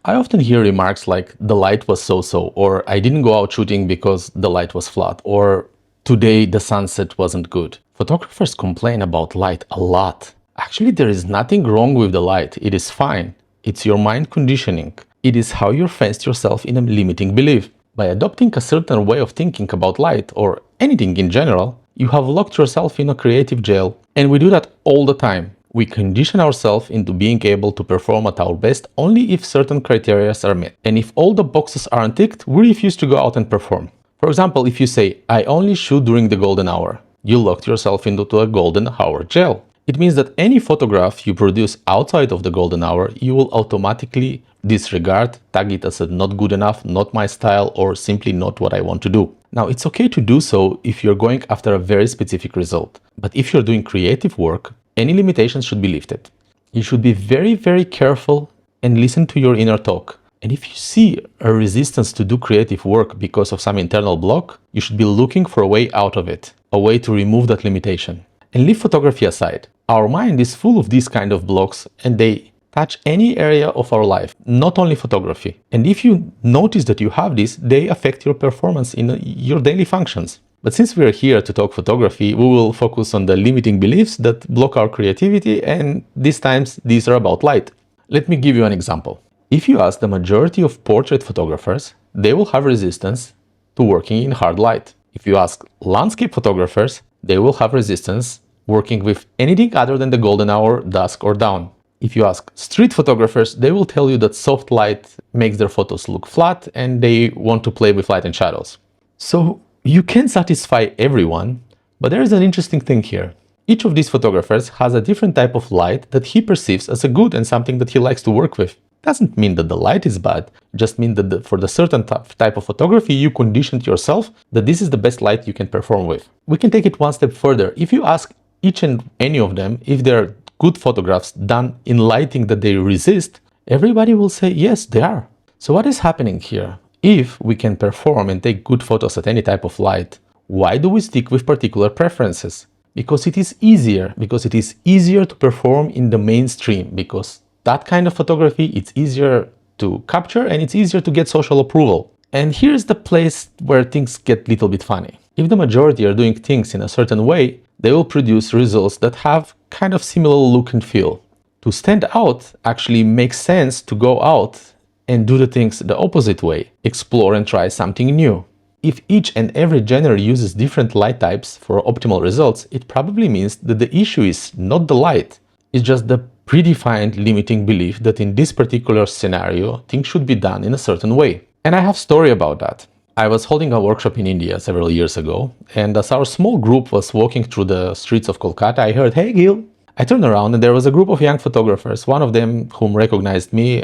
I often hear remarks like, the light was so-so, or I didn't go out shooting because the light was flat, or today the sunset wasn't good. Photographers complain about light a lot. Actually, there is nothing wrong with the light. It is fine. It's your mind conditioning. It is how you fenced yourself in a limiting belief. By adopting a certain way of thinking about light, or anything in general, you have locked yourself in a creative jail. And we do that all the time. We condition ourselves into being able to perform at our best only if certain criteria are met. And if all the boxes aren't ticked, we refuse to go out and perform. For example, if you say, I only shoot during the golden hour, you locked yourself into a golden hour jail. It means that any photograph you produce outside of the golden hour, you will automatically disregard, tag it as a not good enough, not my style, or simply not what I want to do. Now, it's okay to do so if you're going after a very specific result. But if you're doing creative work, any limitations should be lifted. You should be very, very careful and listen to your inner talk. And if you see a resistance to do creative work because of some internal block, you should be looking for a way out of it, a way to remove that limitation. And leave photography aside. Our mind is full of these kind of blocks, and they touch any area of our life, not only photography. And if you notice that you have this, they affect your performance in your daily functions. But since we're here to talk photography, we will focus on the limiting beliefs that block our creativity, and these times these are about light. Let me give you an example. If you ask the majority of portrait photographers, they will have resistance to working in hard light. If you ask landscape photographers, they will have resistance working with anything other than the golden hour, dusk or dawn. If you ask street photographers, they will tell you that soft light makes their photos look flat and they want to play with light and shadows. So you can satisfy everyone, but there is an interesting thing here. Each of these photographers has a different type of light that he perceives as a good and something that he likes to work with. Doesn't mean that the light is bad, just mean that for the certain type of photography you conditioned yourself that this is the best light you can perform with. We can take it one step further. If you ask each and any of them if they're good photographs done in lighting that they resist, everybody will say yes, they are. So what is happening here? If we can perform and take good photos at any type of light, why do we stick with particular preferences? Because it is easier. Because it is easier to perform in the mainstream. Because that kind of photography, it's easier to capture and it's easier to get social approval. And here's the place where things get a little bit funny. If the majority are doing things in a certain way, they will produce results that have kind of similar look and feel. To stand out actually makes sense to go out and do the things the opposite way, explore and try something new. If each and every genre uses different light types for optimal results, it probably means that the issue is not the light, it's just the predefined limiting belief that in this particular scenario, things should be done in a certain way. And I have a story about that. I was holding a workshop in India several years ago, and as our small group was walking through the streets of Kolkata, I heard, "Hey Gil." I turned around and there was a group of young photographers. One of them, whom recognized me,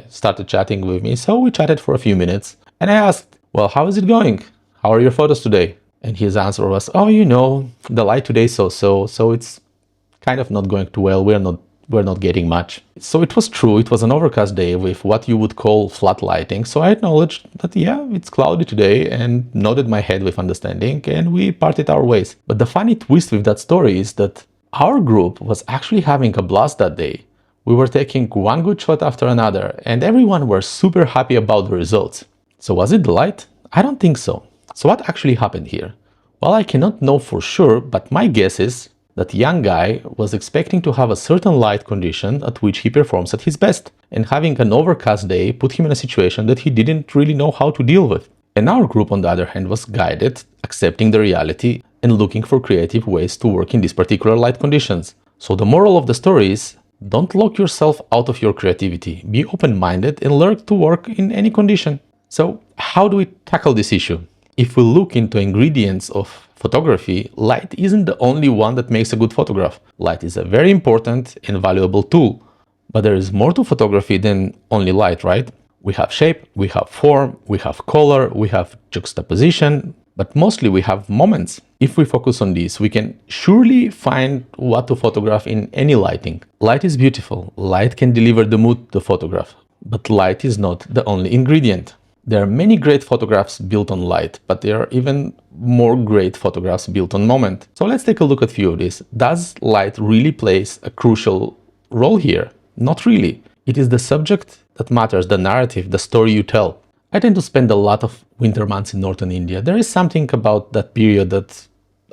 started chatting with me. So we chatted for a few minutes. And I asked, "Well, how is it going? How are your photos today?" And his answer was, "Oh, you know, the light today is so it's kind of not going too well. We're not getting much." So it was true. It was an overcast day with what you would call flat lighting. So I acknowledged that, yeah, it's cloudy today, and nodded my head with understanding, and we parted our ways. But the funny twist with that story is that our group was actually having a blast that day. We were taking one good shot after another, and everyone were super happy about the results. So was it the light? I don't think so. So what actually happened here? Well, I cannot know for sure, but my guess is that young guy was expecting to have a certain light condition at which he performs at his best, and having an overcast day put him in a situation that he didn't really know how to deal with. And our group, on the other hand, was guided, accepting the reality and looking for creative ways to work in these particular light conditions. So the moral of the story is, don't lock yourself out of your creativity. Be open-minded and learn to work in any condition. So how do we tackle this issue? If we look into ingredients of photography, light isn't the only one that makes a good photograph. Light is a very important and valuable tool. But there is more to photography than only light, right? We have shape, we have form, we have color, we have juxtaposition, but mostly we have moments. If we focus on these, we can surely find what to photograph in any lighting. Light is beautiful. Light can deliver the mood to photograph. But light is not the only ingredient. There are many great photographs built on light, but there are even more great photographs built on moment. So let's take a look at a few of these. Does light really plays a crucial role here? Not really. It is the subject that matters, the narrative, the story you tell. I tend to spend a lot of winter months in northern India. There is something about that period that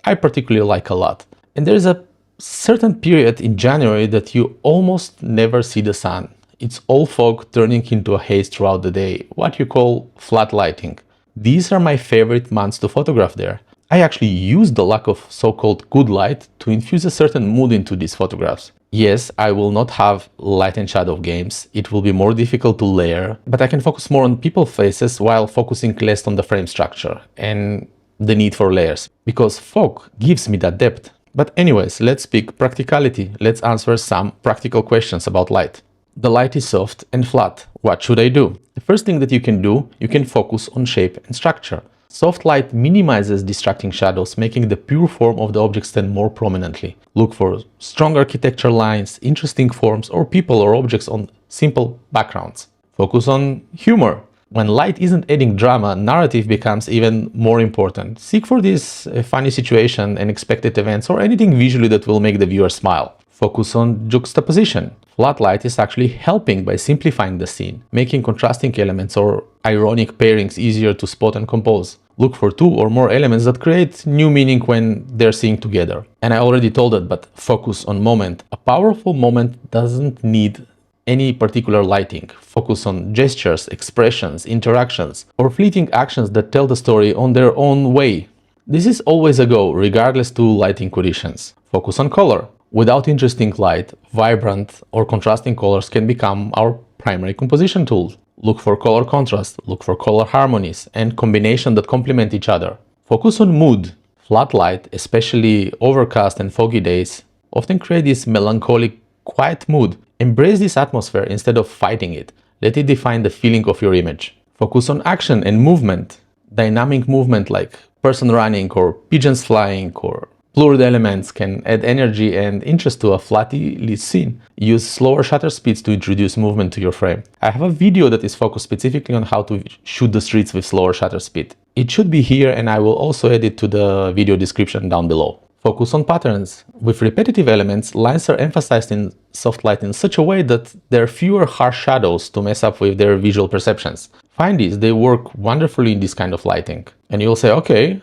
I particularly like a lot. And there is a certain period in January that you almost never see the sun. It's all fog turning into a haze throughout the day, what you call flat lighting. These are my favorite months to photograph there. I actually use the lack of so-called good light to infuse a certain mood into these photographs. Yes, I will not have light and shadow games, it will be more difficult to layer, but I can focus more on people faces while focusing less on the frame structure and the need for layers, because fog gives me that depth. But anyways, let's speak practicality. Let's answer some practical questions about light. The light is soft and flat. What should I do? The first thing that you can do, you can focus on shape and structure. Soft light minimizes distracting shadows, making the pure form of the object stand more prominently. Look for strong architecture lines, interesting forms, or people or objects on simple backgrounds. Focus on humor. When light isn't adding drama, narrative becomes even more important. Seek for this funny situation, unexpected events, or anything visually that will make the viewer smile. Focus on juxtaposition. Flat light is actually helping by simplifying the scene, making contrasting elements or ironic pairings easier to spot and compose. Look for two or more elements that create new meaning when they're seen together. And I already told it, but focus on moment. A powerful moment doesn't need any particular lighting. Focus on gestures, expressions, interactions, or fleeting actions that tell the story on their own way. This is always a go, regardless to lighting conditions. Focus on color. Without interesting light, vibrant or contrasting colors can become our primary composition tool. Look for color contrast, look for color harmonies, and combinations that complement each other. Focus on mood. Flat light, especially overcast and foggy days, often create this melancholic, quiet mood. Embrace this atmosphere instead of fighting it. Let it define the feeling of your image. Focus on action and movement. Dynamic movement like person running or pigeons flying or blurred elements can add energy and interest to a flatly lit scene. Use slower shutter speeds to introduce movement to your frame. I have a video that is focused specifically on how to shoot the streets with slower shutter speed. It should be here, and I will also add it to the video description down below. Focus on patterns. With repetitive elements, lines are emphasized in soft light in such a way that there are fewer harsh shadows to mess up with their visual perceptions. Find these, they work wonderfully in this kind of lighting. And you'll say, okay,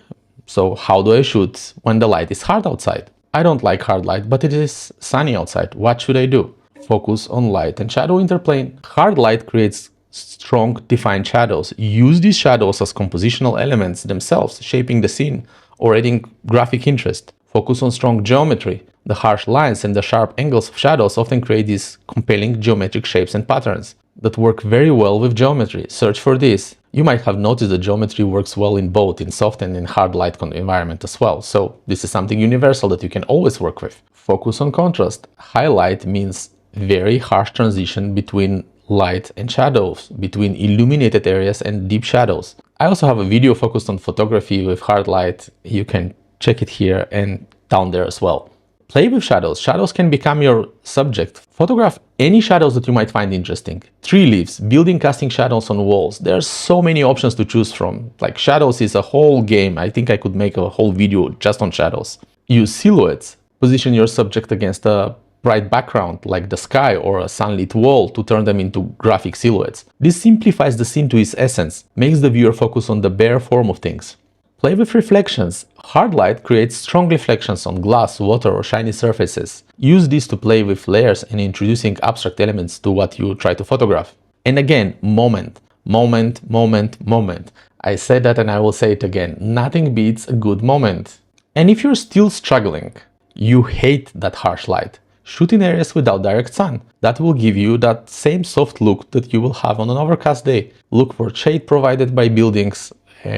so how do I shoot when the light is hard outside? I don't like hard light, but it is sunny outside. What should I do? Focus on light and shadow interplay. Hard light creates strong, defined shadows. Use these shadows as compositional elements themselves, shaping the scene or adding graphic interest. Focus on strong geometry. The harsh lines and the sharp angles of shadows often create these compelling geometric shapes and patterns that work very well with geometry. Search for this. You might have noticed that geometry works well in both in soft and in hard light environment as well. So this is something universal that you can always work with. Focus on contrast. Highlight means very harsh transition between light and shadows, between illuminated areas and deep shadows. I also have a video focused on photography with hard light. You can check it here and down there as well. Play with shadows. Shadows can become your subject. Photograph any shadows that you might find interesting. Tree leaves, building casting shadows on walls. There are so many options to choose from. Like shadows is a whole game. I think I could make a whole video just on shadows. Use silhouettes. Position your subject against a bright background like the sky or a sunlit wall to turn them into graphic silhouettes. This simplifies the scene to its essence, makes the viewer focus on the bare form of things. Play with reflections. Hard light creates strong reflections on glass, water, or shiny surfaces. Use this to play with layers and introducing abstract elements to what you try to photograph. And again, moment. Moment, moment, moment. I said that and I will say it again. Nothing beats a good moment. And if you're still struggling, you hate that harsh light, shoot in areas without direct sun. That will give you that same soft look that you will have on an overcast day. Look for shade provided by buildings,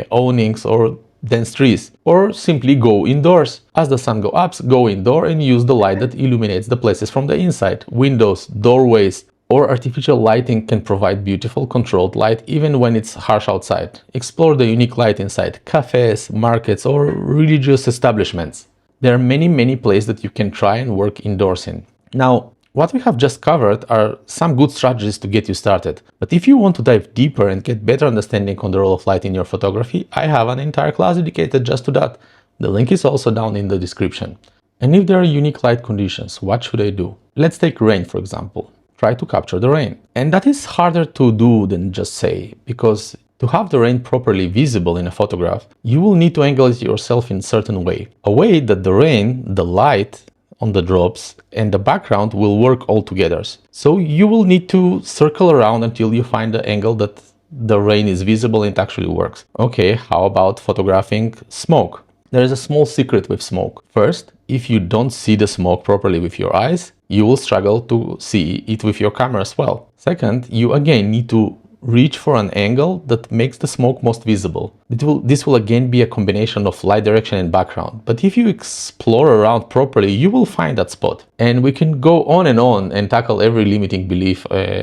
awnings, or dense trees, or simply go indoors. As the sun goes up, go indoor and use the light that illuminates the places from the inside. Windows, doorways, or artificial lighting can provide beautiful controlled light even when it's harsh outside. Explore the unique light inside cafes, markets, or religious establishments. There are many places that you can try and work indoors in. Now, what we have just covered are some good strategies to get you started. But if you want to dive deeper and get better understanding on the role of light in your photography, I have an entire class dedicated just to that. The link is also down in the description. And if there are unique light conditions, what should I do? Let's take rain, for example. try to capture the rain. And that is harder to do than just say, because to have the rain properly visible in a photograph, you will need to angle it yourself in a certain way. A way that the rain, the light on the drops, and the background will work all together. So you will need to circle around until you find the angle that the rain is visible and it actually works. Okay, how about photographing smoke? There is a small secret with smoke. First, if you don't see the smoke properly with your eyes, you will struggle to see it with your camera as well. Second, you again need to reach for an angle that makes the smoke most visible. This will again be a combination of light direction and background, but if you explore around properly, you will find that spot. And we can go on and tackle every limiting belief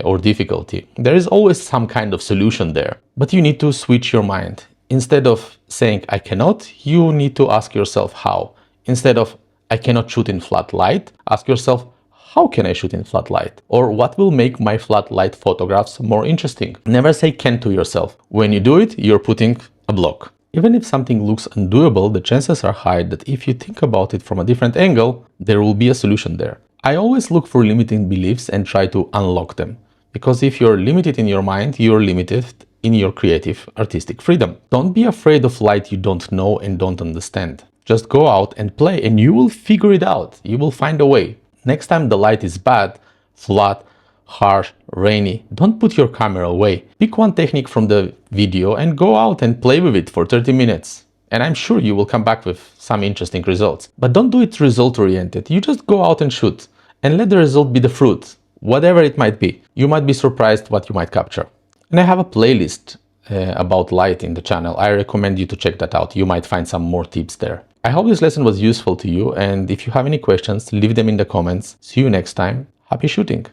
or difficulty. There is always some kind of solution there, but you need to switch your mind. Instead of saying I cannot, you need to ask yourself how. Instead of I cannot shoot in flat light, ask yourself how can I shoot in flat light? Or what will make my flat light photographs more interesting? Never say can to yourself. When you do it, you're putting a block. Even if something looks undoable, the chances are high that if you think about it from a different angle, there will be a solution there. I always look for limiting beliefs and try to unlock them. Because if you're limited in your mind, you're limited in your creative, artistic freedom. Don't be afraid of light you don't know and don't understand. Just go out and play and you will figure it out. You will find a way. Next time the light is bad, flat, harsh, rainy, don't put your camera away. Pick one technique from the video and go out and play with it for 30 minutes. And I'm sure you will come back with some interesting results. But don't do it result-oriented. You just go out and shoot and let the result be the fruit, whatever it might be. You might be surprised what you might capture. And I have a playlist about light in the channel. I recommend you to check that out. You might find some more tips there. I hope this lesson was useful to you, and if you have any questions, leave them in the comments. See you next time. Happy shooting!